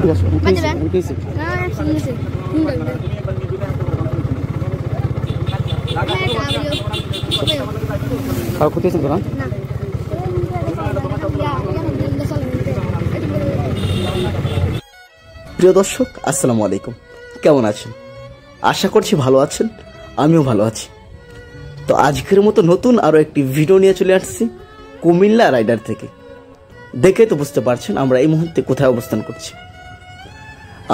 প্রিয় দর্শক, আসসালামু আলাইকুম। কেমন আছেন? আশা করছি ভালো আছেন, আমিও ভালো আছি। তো আজকের মতো নতুন আরো একটি ভিডিও নিয়ে চলে আসছি কুমিল্লা রাইডার থেকে। দেখে তো বুঝতে পারছেন আমরা এই মুহূর্তে কোথায় অবস্থান করছি।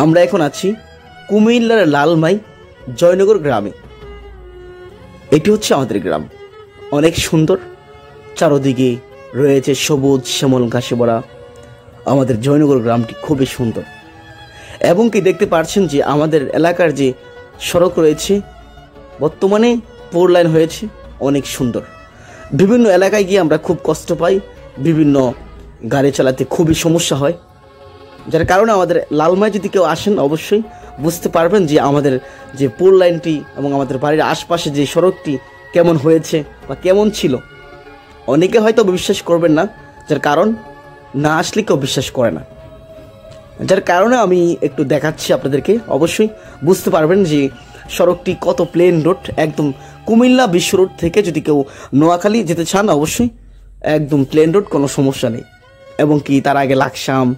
আমরা এখন আছি কুমিল্লার লালমাই জয়নগর গ্রামে। এটি হচ্ছে আমাদের গ্রাম, অনেক সুন্দর, চারদিকে রয়েছে সবুজ শ্যামল ঘাসে ভরা। আমাদের জয়নগর গ্রামটি খুবই সুন্দর এবং কি দেখতে পাচ্ছেন যে আমাদের এলাকার যে সড়ক রয়েছে বর্তমানে 4 লাইন হয়েছে, অনেক সুন্দর। বিভিন্ন এলাকায় গিয়ে আমরা খুব কষ্ট পাই, বিভিন্ন গাড়ি চালাতে খুবই সমস্যা হয়, যার কারণে আমাদের লালমাই যদি কেউ আসেন অবশ্যই বুঝতে পারবেন যে আমাদের যে 4 লাইনটি এবং আমাদের বাড়ির আশপাশে যে সড়কটি কেমন হয়েছে বা কেমন ছিল। অনেকে হয়তো বিশ্বাস করবেন না, যার কারণ না আসলে কেউ বিশ্বাস করে না। যার কারণে আমি একটু দেখাচ্ছি আপনাদেরকে, অবশ্যই বুঝতে পারবেন যে সড়কটি কত প্লেন রোড। একদম কুমিল্লা বিশ্ব রোড থেকে যদি কেউ নোয়াখালী যেতে চান অবশ্যই একদম প্লেন রোড, কোনো সমস্যা নেই। এবং কি তার আগে লাকসাম,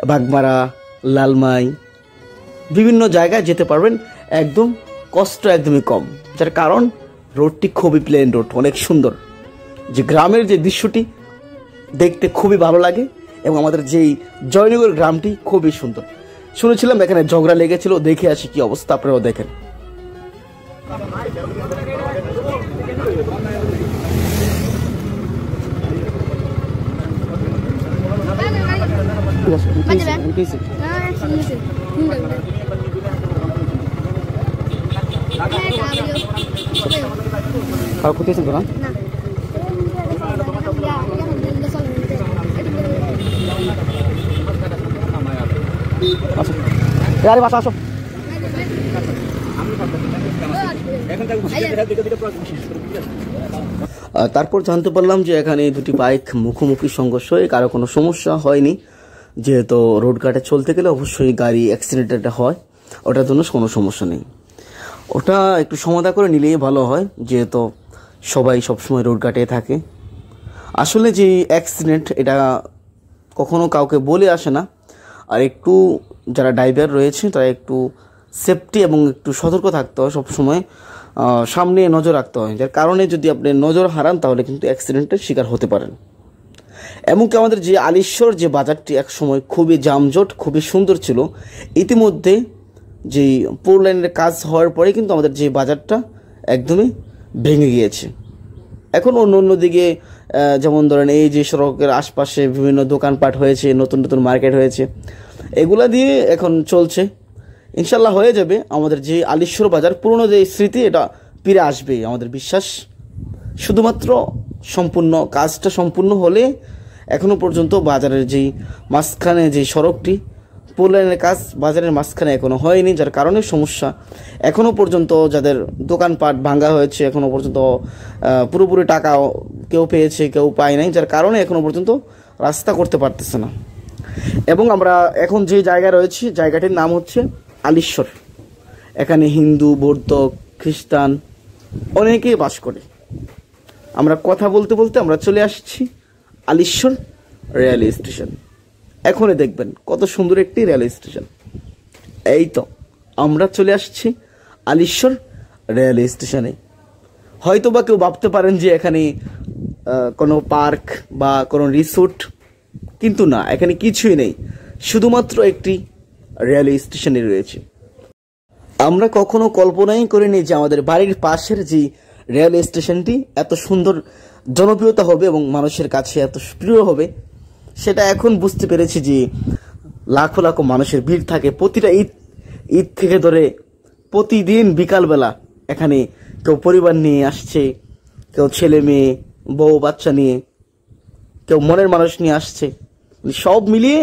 বাগমারা, লালমাই বিভিন্ন জায়গায় যেতে পারবেন, একদম কষ্ট একদমই কম। যার কারণ রোডটি খুবই প্লেন রোড, অনেক সুন্দর। যে গ্রামের যে দৃশ্যটি দেখতে খুবই ভালো লাগে এবং আমাদের যেই জয়নগর গ্রামটি খুবই সুন্দর। শুনেছিলাম এখানে ঝগড়া লেগেছিল, দেখে আসি কি অবস্থা, আপনারাও দেখেন। তারপর জানতে পারলাম যে এখানে দুটি বাইক মুখোমুখি সংঘর্ষ হয়ে কারো কোনো সমস্যা হয়নি। যেহেতু রোড ঘাটে চলতে গেলে অবশ্যই গাড়ি অ্যাক্সিডেন্টটা হয়, ওটার জন্য কোনো সমস্যা নেই। ওটা একটু সমাধান করে নিলেই ভালো হয়, যেহেতু সবাই সবসময় রোড ঘাটে থাকে। আসলে যে অ্যাক্সিডেন্ট এটা কখনো কাউকে বলে আসে না, আর একটু যারা ড্রাইভার রয়েছে তারা একটু সেফটি এবং একটু সতর্ক থাকতে হয়, সবসময় সামনে নজর রাখতে হয়। যার কারণে যদি আপনি নজর হারান তাহলে কিন্তু অ্যাক্সিডেন্টের শিকার হতে পারেন। এমনকি আমাদের যে আলিশ্বর যে বাজারটি এক সময় খুবই জামজট, খুবই সুন্দর ছিল, ইতিমধ্যে যেই 4 লাইনের কাজ হওয়ার পরে কিন্তু আমাদের যে বাজারটা একদমই ভেঙে গিয়েছে। এখন অন্য দিকে যেমন ধরেন এই যে সড়কের আশপাশে বিভিন্ন দোকানপাট হয়েছে, নতুন নতুন মার্কেট হয়েছে, এগুলা দিয়ে এখন চলছে। ইনশাল্লাহ হয়ে যাবে আমাদের যে আলিশ্বর বাজার, পুরনো যে স্মৃতি এটা ফিরে আসবে আমাদের বিশ্বাস। শুধুমাত্র কাজটা সম্পূর্ণ হলে, এখনও পর্যন্ত বাজারের যেই মাঝখানে যে সড়কটি 4 লাইনের কাজ বাজারের মাঝখানে এখনও হয়নি, যার কারণে সমস্যা। এখনও পর্যন্ত যাদের দোকানপাট ভাঙা হয়েছে এখনও পর্যন্ত পুরোপুরি টাকা কেউ পেয়েছে, কেউ পায় নাই, যার কারণে এখনও পর্যন্ত রাস্তা করতে পারতেছে না। এবং আমরা এখন যে জায়গায় রয়েছি, জায়গাটির নাম হচ্ছে আলিশ্বর। এখানে হিন্দু, বৌদ্ধ, খ্রিস্টান অনেকেই বাস করে। আমরা কথা বলতে বলতে আমরা চলে আসছি আলিশ্বর রেল স্টেশন। এখনই দেখবেন কত সুন্দর একটি রেল স্টেশন। এই তো আমরা চলে আসছি আলিশ্বর রেল স্টেশনে। হয়তো বা কেউ ভাবতে পারেন যে এখানে কোনো পার্ক বা কোনো রিসোর্ট, কিন্তু না, এখানে কিছুই নেই, শুধুমাত্র একটি রেল স্টেশনে রয়েছে। আমরা কখনো কল্পনাই করিনি যে আমাদের বাড়ির পাশের যে রেল স্টেশনটি এত সুন্দর জনপ্রিয়তা হবে এবং মানুষের কাছে এত প্রিয় হবে। সেটা এখন বুঝতে পেরেছি যে লাখো লাখো মানুষের ভিড় থাকে প্রতিটা ঈদ থেকে ধরে প্রতিদিন বিকালবেলা এখানে কেউ পরিবার নিয়ে আসছে, কেউ ছেলে মেয়ে বউ বাচ্চা নিয়ে, কেউ মনের মানুষ নিয়ে আসছে। সব মিলিয়ে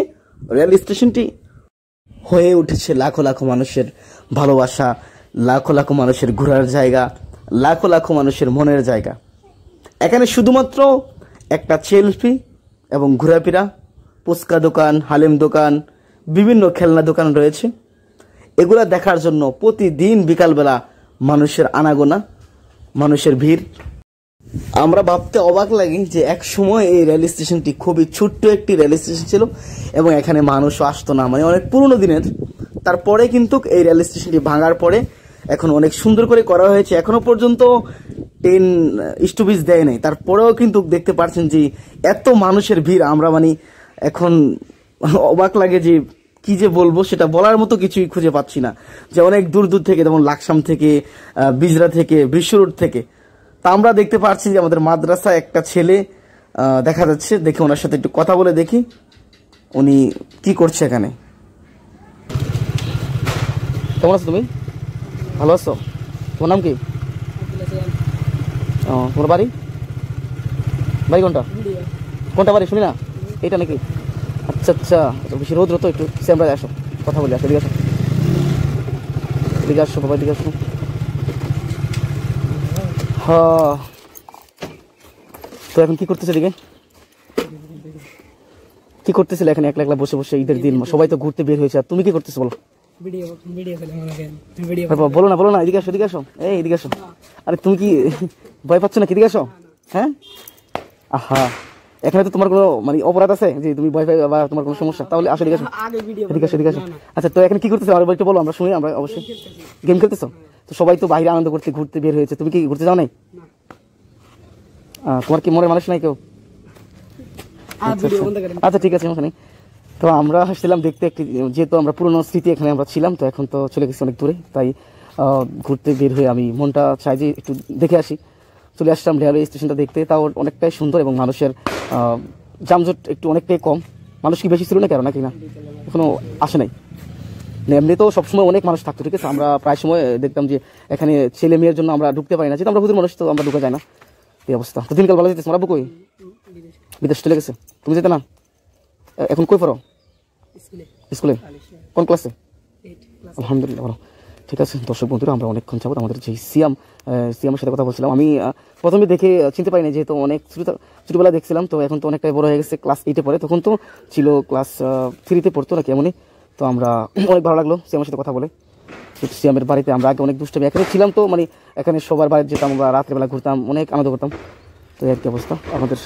রেল স্টেশনটি হয়ে উঠেছে লাখো লাখো মানুষের ভালোবাসা, লাখো লাখো মানুষের ঘোরার জায়গা, লাখো লাখো মানুষের মনের জায়গা। এখানে শুধুমাত্র একটা সেলফি এবং ঘোরাফেরা, ফুচকা দোকান, হালিম দোকান, বিভিন্ন খেলনা দোকান রয়েছে। এগুলা দেখার জন্য প্রতিদিন বিকালবেলা মানুষের আনাগোনা, মানুষের ভিড়। আমরা ভাবতে অবাক লাগে যে এক সময় এই রেল স্টেশনটি খুবই ছোট্ট একটি রেল স্টেশন ছিল এবং এখানে মানুষও আসতো না, মানে অনেক পুরনো দিনের। তারপরে কিন্তু এই রেল স্টেশনটি ভাঙার পরে এখন অনেক সুন্দর করে করা হয়েছে। এখনো পর্যন্ত ট্রেন স্টপেজ দেয় নাই, তারপরেও কিন্তু দেখতে পাচ্ছেন যে এত মানুষের ভিড়। আমরা মানে এখন অবাক লাগে যে কি যে বলবো, সেটা বলার মতো কিছুই খুঁজে পাচ্ছি না। যে অনেক দূর দূর থেকে, যেমন লাকসাম থেকে, বিজরা থেকে, বিশ্ব রোড থেকে। তা আমরা দেখতে পাচ্ছি যে আমাদের মাদ্রাসা একটা ছেলে দেখা যাচ্ছে। দেখি ওনার সাথে একটু কথা বলে দেখি উনি কি করছে এখানে। কেমন আছো তুমি? ভালো আছো? তোমার নাম কি? ও, তোমার বাড়ি? বাড়ি কোনটা? কোনটা বাড়ি শুনি না? এইটা নাকি? আচ্ছা আচ্ছা, বেশি রোদ তো একটু স্যামরায় আসো, কথা বলি। আসো, এদিকে আসো, এদিকে আসো বাবা, এদিকে আসো। হ্যাঁ, তো এখন কি করতেছে? এদিকে কি করতেছিল এখানে একলা একলা বসে বসে? ঈদের দিন সবাই তো ঘুরতে বের হয়েছে, আর তুমি কি করতেছো বলো? বলো না, বলো না, এদিকে আসো, এদিকে আসো, এই এদিকে আসো। আরে তুমি কি ভয় পাচ্ছ না? এদিকে আসো। হ্যাঁ, আহা, এখানে তো তোমার কোনো মানে অপরাধ আছে যে তুমি ভয় পাই বা তোমার কোনো সমস্যা? তাহলে আসো, এদিকে আসো, এদিকে আসো, এদিকে আসো। আচ্ছা, তো এখানে কি করতেছো আর একটু বলো, আমরা শুনি। আমরা অবশ্যই গেম খেলতেছো তো, সবাই তো বাইরে আনন্দ করতে ঘুরতে বের হয়েছে, তুমি কি ঘুরতে যাও নাই? তোমার কি মনের মানুষ নাই কেউ? আচ্ছা ঠিক আছে, সমস্যা নেই। তো আমরা আসছিলাম দেখতে একটি, যেহেতু আমরা পুরোনো স্মৃতি এখানে আমরা ছিলাম, তো এখন তো চলে গেছি অনেক দূরে, তাই ঘুরতে বের হয়ে আমি মনটা চাই যে একটু দেখে আসি। চলে আসলাম রেলওয়ে স্টেশনটা দেখতে, তাও অনেকটাই সুন্দর এবং মানুষের যানজট একটু অনেকটাই কম। মানুষ কি বেশি ছিল না কেন, নাকি না এখনো আসে নাই? এমনি তো সবসময় অনেক মানুষ থাকতো, ঠিক আছে। আমরা প্রায় সময় দেখতাম যে এখানে ছেলে মেয়ের জন্য আমরা ঢুকতে পারি না, যেহেতু আমরা হুজুর মানুষ, তো আমরা ঢুকা যায় না, এই অবস্থা। তো দিনকাল ভালো যেতেছে। আমার আব্বু কই? বিদেশ চলে গেছে। তুমি যেতে না? এখন কই পড়ো? স্কুলে। কোন ক্লাসে? আলহামদুলিল্লাহ, ভালো। ঠিক আছে দর্শক বন্ধুরা, আমরা অনেকক্ষণ যাবত আমাদের যে সিয়ামের সাথে কথা বলছিলাম। আমি প্রথমে দেখে চিনতে পারিনি, যেহেতু অনেক ছোটবেলা দেখছিলাম, তো এখন তো অনেকটাই বড় হয়ে গেছে, ক্লাস 8-এ পড়ে। তখন তো ছিল ক্লাস 3-তে পড়তো নাকি এমনই। তো আমরা অনেক ভালো লাগলো সিয়ামের সাথে কথা বলে। সিয়ামের বাড়িতে আমরা আগে অনেক দুষ্টামি এখানে ছিলাম, তো মানে এখানে সবার বাড়িতে যেতাম, আমরা রাত্রেবেলা ঘুরতাম, অনেক আনন্দ করতাম। তো এই আর কি অবস্থা আমাদের।